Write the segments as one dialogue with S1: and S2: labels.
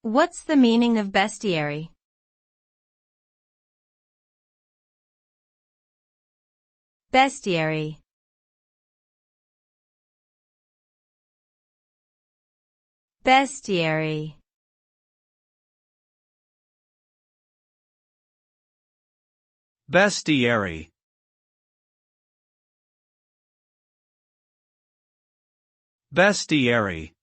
S1: What's the meaning of bestiary? Bestiary. Bestiary.
S2: Bestiary. Bestiary.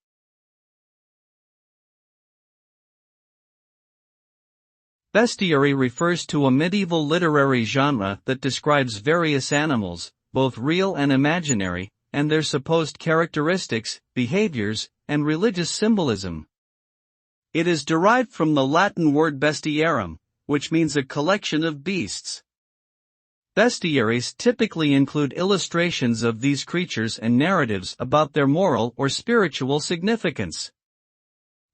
S2: Bestiary refers to a medieval literary genre that describes various animals, both real and imaginary, and their supposed characteristics, behaviors, and religious symbolism. It is derived from the Latin word bestiarum, which means a collection of beasts. Bestiaries typically include illustrations of these creatures and narratives about their moral or spiritual significance.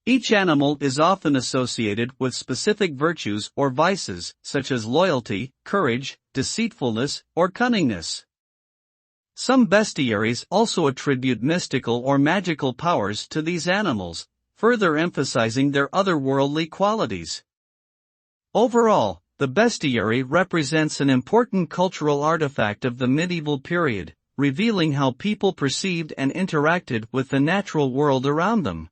S2: Each animal is often associated with specific virtues or vices, such as loyalty, courage, deceitfulness, or cunningness. Some bestiaries also attribute mystical or magical powers to these animals, further emphasizing their otherworldly qualities. Overall, the bestiary represents an important cultural artifact of the medieval period, revealing how people perceived and interacted with the natural world around them.